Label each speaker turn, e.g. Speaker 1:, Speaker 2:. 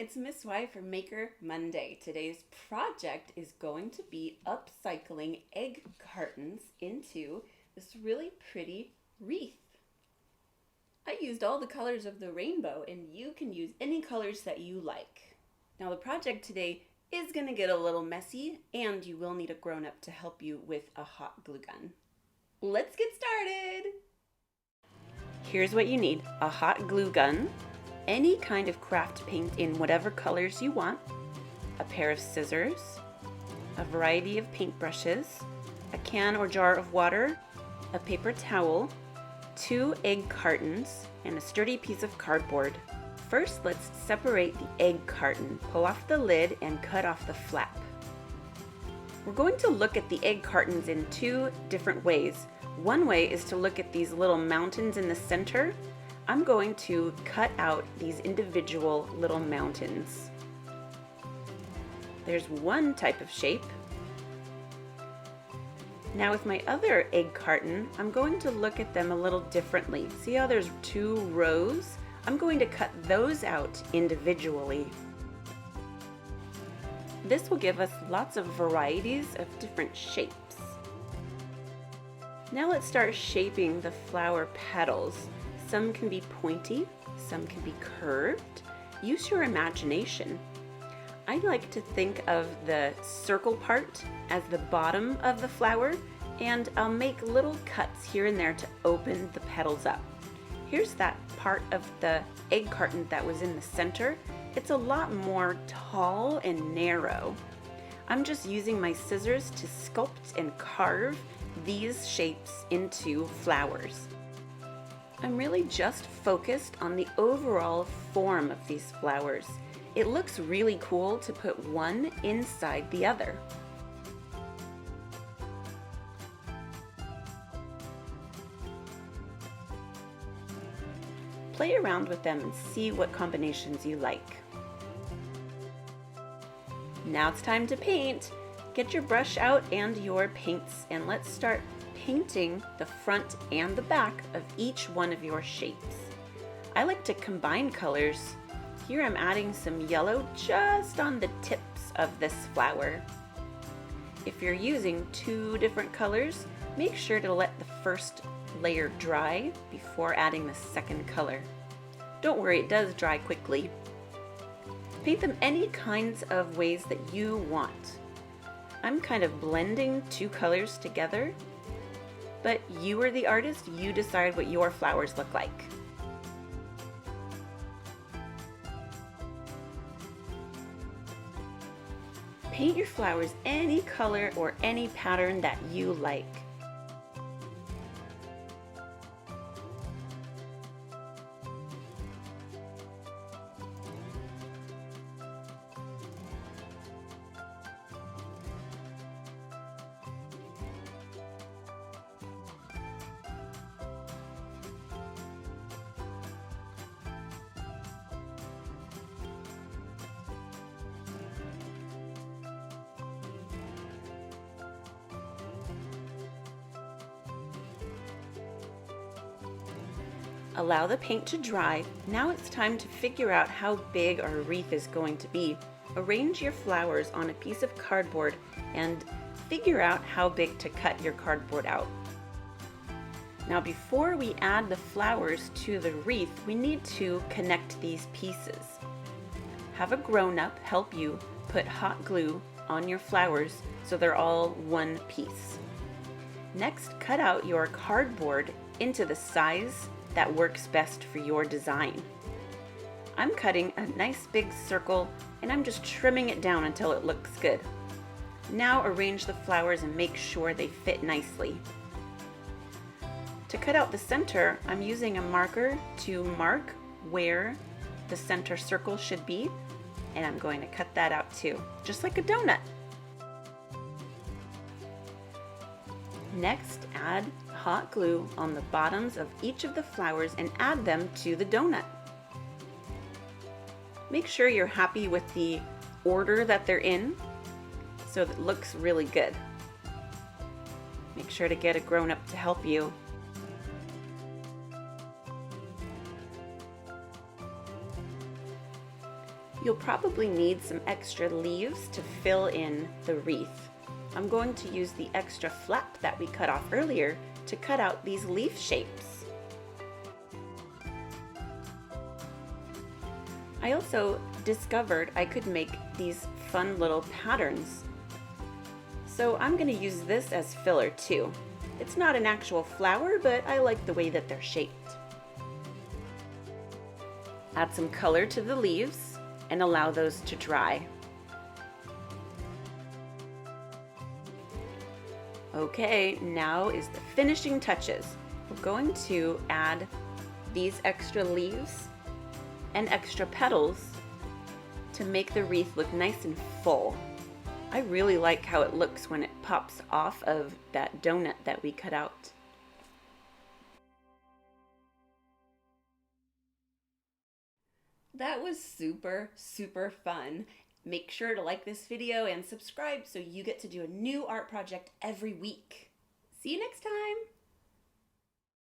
Speaker 1: it's Miss Y for Maker Monday. Today's project is going to be upcycling egg cartons into this really pretty wreath. I used all the colors of the rainbow, and you can use any colors that you like. Now the project today is going to get a little messy, and you will need a grown-up to help you with a hot glue gun. Let's get started! Here's what you need: a hot glue gun, any kind of craft paint in whatever colors you want, a pair of scissors, a variety of paintbrushes, a can or jar of water, a paper towel, 2 egg cartons, and a sturdy piece of cardboard. First, let's separate the egg carton. Pull off the lid and cut off the flap. We're going to look at the egg cartons in 2 different ways. One way is to look at these little mountains in the center. I'm going to cut out these individual little mountains. There's one type of shape. Now with my other egg carton, I'm going to look at them a little differently. See how there's 2 rows? I'm going to cut those out individually. This will give us lots of varieties of different shapes. Now let's start shaping the flower petals. Some can be pointy, some can be curved. Use your imagination. I like to think of the circle part as the bottom of the flower, and I'll make little cuts here and there to open the petals up. Here's that part of the egg carton that was in the center. It's a lot more tall and narrow. I'm just using my scissors to sculpt and carve these shapes into flowers. I'm really just focused on the overall form of these flowers. It looks really cool to put one inside the other. Play around with them and see what combinations you like. Now it's time to paint. Get your brush out and your paints, and let's start painting the front and the back of each one of your shapes. I like to combine colors. Here I'm adding some yellow just on the tips of this flower. If you're using 2 different colors, make sure to let the first layer dry before adding the second color. Don't worry, it does dry quickly. Paint them any kinds of ways that you want. I'm kind of blending 2 colors together, but you are the artist, you decide what your flowers look like. Paint your flowers any color or any pattern that you like. Allow the paint to dry. Now it's time to figure out how big our wreath is going to be. Arrange your flowers on a piece of cardboard and figure out how big to cut your cardboard out. Now before we add the flowers to the wreath, we need to connect these pieces. Have a grown-up help you put hot glue on your flowers so they're all one piece. Next, cut out your cardboard into the size that works best for your design. I'm cutting a nice big circle, and I'm just trimming it down until it looks good. Now arrange the flowers and make sure they fit nicely. To cut out the center, I'm using a marker to mark where the center circle should be, and I'm going to cut that out too, just like a donut. Next, add hot glue on the bottoms of each of the flowers and add them to the donut. Make sure you're happy with the order that they're in so that it looks really good. Make sure to get a grown-up to help you. You'll probably need some extra leaves to fill in the wreath. I'm going to use the extra flap that we cut off earlier to cut out these leaf shapes. I also discovered I could make these fun little patterns. So I'm going to use this as filler too. It's not an actual flower, but I like the way that they're shaped. Add some color to the leaves and allow those to dry. Okay, now is the finishing touches. We're going to add these extra leaves and extra petals to make the wreath look nice and full. I really like how it looks when it pops off of that donut that we cut out. That was super, super fun. Make sure to like this video and subscribe so you get to do a new art project every week. See you next time!